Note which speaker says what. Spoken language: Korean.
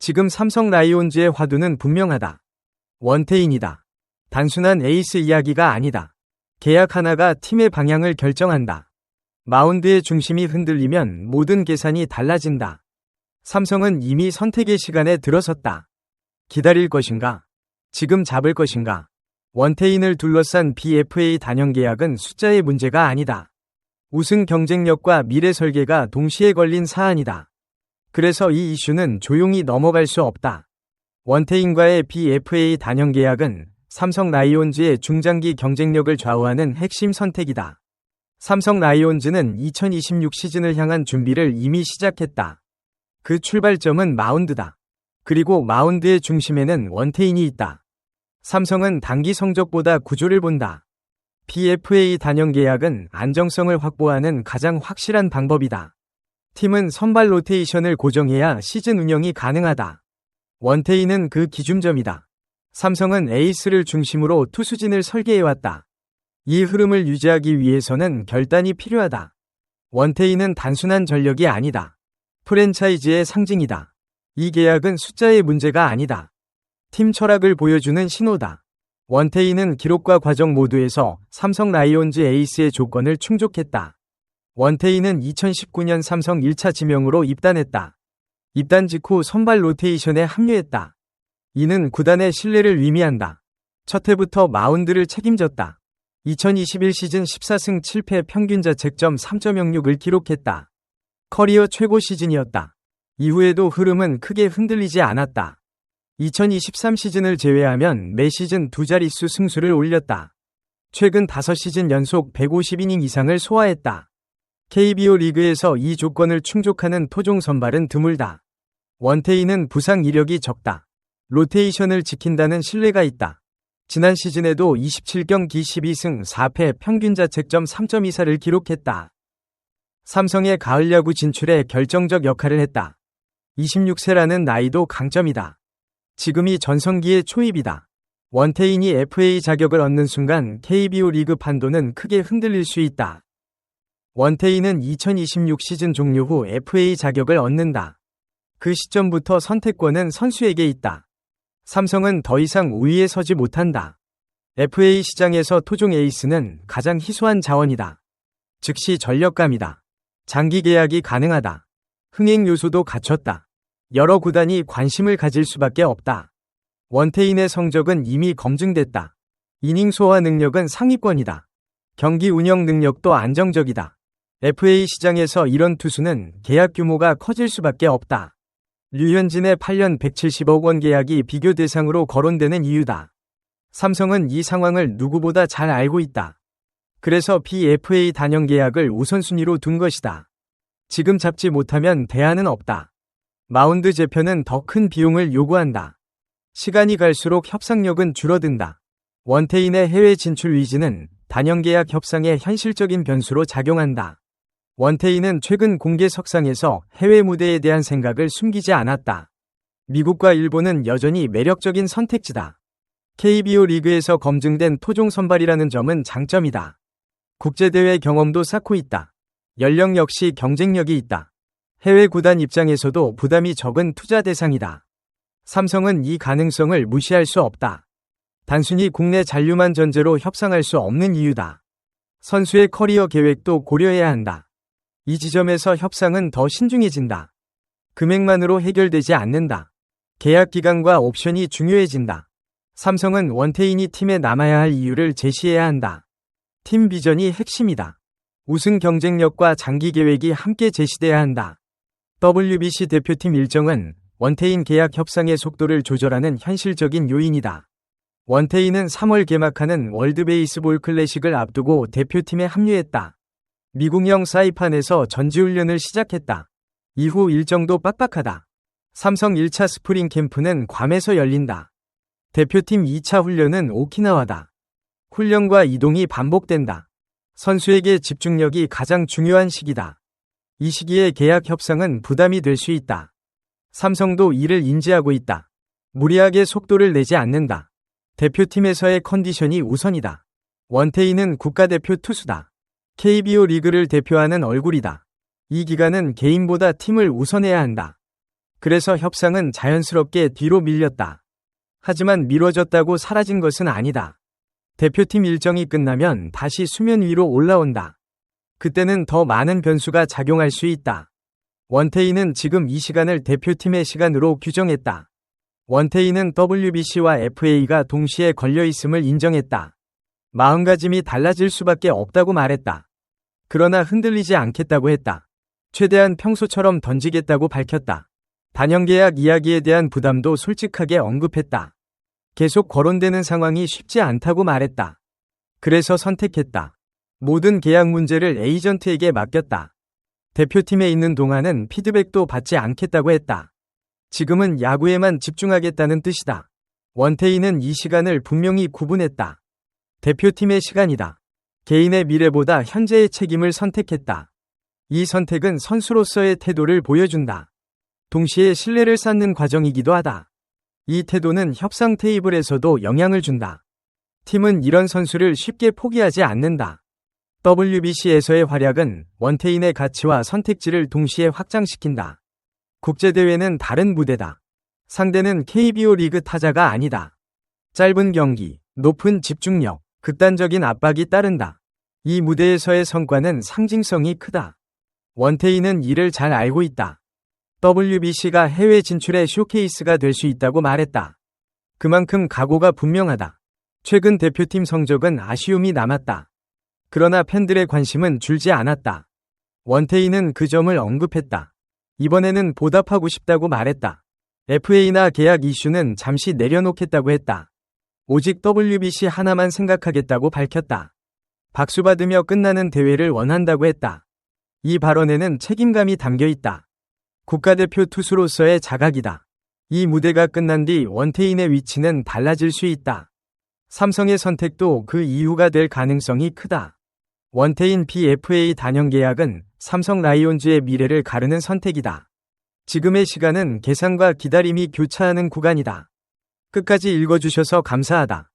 Speaker 1: 지금 삼성 라이온즈의 화두는 분명하다. 원태인이다. 단순한 에이스 이야기가 아니다. 계약 하나가 팀의 방향을 결정한다. 마운드의 중심이 흔들리면 모든 계산이 달라진다. 삼성은 이미 선택의 시간에 들어섰다. 기다릴 것인가? 지금 잡을 것인가? 원태인을 둘러싼 BFA 단형 계약은 숫자의 문제가 아니다. 우승 경쟁력과 미래 설계가 동시에 걸린 사안이다. 그래서 이 이슈는 조용히 넘어갈 수 없다. 원태인과의 BFA 단형 계약은 삼성 라이온즈의 중장기 경쟁력을 좌우하는 핵심 선택이다. 삼성 라이온즈는 2026 시즌을 향한 준비를 이미 시작했다. 그 출발점은 마운드다. 그리고 마운드의 중심에는 원태인이 있다. 삼성은 단기 성적보다 구조를 본다. BFA 단형 계약은 안정성을 확보하는 가장 확실한 방법이다. 팀은 선발 로테이션을 고정해야 시즌 운영이 가능하다. 원태인은 그 기준점이다. 삼성은 에이스를 중심으로 투수진을 설계해왔다. 이 흐름을 유지하기 위해서는 결단이 필요하다. 원태인은 단순한 전력이 아니다. 프랜차이즈의 상징이다. 이 계약은 숫자의 문제가 아니다. 팀 철학을 보여주는 신호다. 원태인은 기록과 과정 모두에서 삼성 라이온즈 에이스의 조건을 충족했다. 원태인은 2019년 삼성 1차 지명으로 입단했다. 입단 직후 선발 로테이션에 합류했다. 이는 구단의 신뢰를 의미한다. 첫 해부터 마운드를 책임졌다. 2021 시즌 14승 7패 평균 자책점 3.06을 기록했다. 커리어 최고 시즌이었다. 이후에도 흐름은 크게 흔들리지 않았다. 2023 시즌을 제외하면 매 시즌 두 자릿수 승수를 올렸다. 최근 5시즌 연속 150이닝 이상을 소화했다. KBO 리그에서 이 조건을 충족하는 토종 선발은 드물다. 원태인은 부상 이력이 적다. 로테이션을 지킨다는 신뢰가 있다. 지난 시즌에도 27경기 12승 4패 평균 자책점 3.24를 기록했다. 삼성의 가을 야구 진출에 결정적 역할을 했다. 26세라는 나이도 강점이다. 지금이 전성기의 초입이다. 원태인이 FA 자격을 얻는 순간 KBO 리그 판도는 크게 흔들릴 수 있다. 원태인은 2026 시즌 종료 후 FA 자격을 얻는다. 그 시점부터 선택권은 선수에게 있다. 삼성은 더 이상 우위에 서지 못한다. FA 시장에서 토종 에이스는 가장 희소한 자원이다. 즉시 전력감이다. 장기 계약이 가능하다. 흥행 요소도 갖췄다. 여러 구단이 관심을 가질 수밖에 없다. 원태인의 성적은 이미 검증됐다. 이닝 소화 능력은 상위권이다. 경기 운영 능력도 안정적이다. FA 시장에서 이런 투수는 계약 규모가 커질 수밖에 없다. 류현진의 8년 170억 원 계약이 비교 대상으로 거론되는 이유다. 삼성은 이 상황을 누구보다 잘 알고 있다. 그래서 BFA 단형 계약을 우선순위로 둔 것이다. 지금 잡지 못하면 대안은 없다. 마운드 재편은 더 큰 비용을 요구한다. 시간이 갈수록 협상력은 줄어든다. 원태인의 해외 진출 의지는 단형 계약 협상의 현실적인 변수로 작용한다. 원태인은 최근 공개 석상에서 해외 무대에 대한 생각을 숨기지 않았다. 미국과 일본은 여전히 매력적인 선택지다. KBO 리그에서 검증된 토종 선발이라는 점은 장점이다. 국제대회 경험도 쌓고 있다. 연령 역시 경쟁력이 있다. 해외 구단 입장에서도 부담이 적은 투자 대상이다. 삼성은 이 가능성을 무시할 수 없다. 단순히 국내 잔류만 전제로 협상할 수 없는 이유다. 선수의 커리어 계획도 고려해야 한다. 이 지점에서 협상은 더 신중해진다. 금액만으로 해결되지 않는다. 계약 기간과 옵션이 중요해진다. 삼성은 원태인이 팀에 남아야 할 이유를 제시해야 한다. 팀 비전이 핵심이다. 우승 경쟁력과 장기 계획이 함께 제시돼야 한다. WBC 대표팀 일정은 원태인 계약 협상의 속도를 조절하는 현실적인 요인이다. 원태인은 3월 개막하는 월드 베이스볼 클래식을 앞두고 대표팀에 합류했다. 미국령 사이판에서 전지훈련을 시작했다. 이후 일정도 빡빡하다. 삼성 1차 스프링 캠프는 괌에서 열린다. 대표팀 2차 훈련은 오키나와다. 훈련과 이동이 반복된다. 선수에게 집중력이 가장 중요한 시기다. 이 시기에 계약 협상은 부담이 될 수 있다. 삼성도 이를 인지하고 있다. 무리하게 속도를 내지 않는다. 대표팀에서의 컨디션이 우선이다. 원태인은 국가대표 투수다. KBO 리그를 대표하는 얼굴이다. 이 기간은 개인보다 팀을 우선해야 한다. 그래서 협상은 자연스럽게 뒤로 밀렸다. 하지만 미뤄졌다고 사라진 것은 아니다. 대표팀 일정이 끝나면 다시 수면 위로 올라온다. 그때는 더 많은 변수가 작용할 수 있다. 원태인은 지금 이 시간을 대표팀의 시간으로 규정했다. 원태인은 WBC와 FA가 동시에 걸려 있음을 인정했다. 마음가짐이 달라질 수밖에 없다고 말했다. 그러나 흔들리지 않겠다고 했다. 최대한 평소처럼 던지겠다고 밝혔다. 단연계약 이야기에 대한 부담도 솔직하게 언급했다. 계속 거론되는 상황이 쉽지 않다고 말했다. 그래서 선택했다. 모든 계약 문제를 에이전트에게 맡겼다. 대표팀에 있는 동안은 피드백도 받지 않겠다고 했다. 지금은 야구에만 집중하겠다는 뜻이다. 원태인은 이 시간을 분명히 구분했다. 대표팀의 시간이다. 개인의 미래보다 현재의 책임을 선택했다. 이 선택은 선수로서의 태도를 보여준다. 동시에 신뢰를 쌓는 과정이기도 하다. 이 태도는 협상 테이블에서도 영향을 준다. 팀은 이런 선수를 쉽게 포기하지 않는다. WBC에서의 활약은 원태인의 가치와 선택지를 동시에 확장시킨다. 국제대회는 다른 무대다. 상대는 KBO 리그 타자가 아니다. 짧은 경기, 높은 집중력, 극단적인 압박이 따른다. 이 무대에서의 성과는 상징성이 크다. 원태인은 이를 잘 알고 있다. WBC가 해외 진출의 쇼케이스가 될 수 있다고 말했다. 그만큼 각오가 분명하다. 최근 대표팀 성적은 아쉬움이 남았다. 그러나 팬들의 관심은 줄지 않았다. 원태인은 그 점을 언급했다. 이번에는 보답하고 싶다고 말했다. FA나 계약 이슈는 잠시 내려놓겠다고 했다. 오직 WBC 하나만 생각하겠다고 밝혔다. 박수 받으며 끝나는 대회를 원한다고 했다. 이 발언에는 책임감이 담겨 있다. 국가대표 투수로서의 자각이다. 이 무대가 끝난 뒤 원태인의 위치는 달라질 수 있다. 삼성의 선택도 그 이유가 될 가능성이 크다. 원태인 BFA 단연 계약은 삼성 라이온즈의 미래를 가르는 선택이다. 지금의 시간은 계산과 기다림이 교차하는 구간이다. 끝까지 읽어주셔서 감사하다.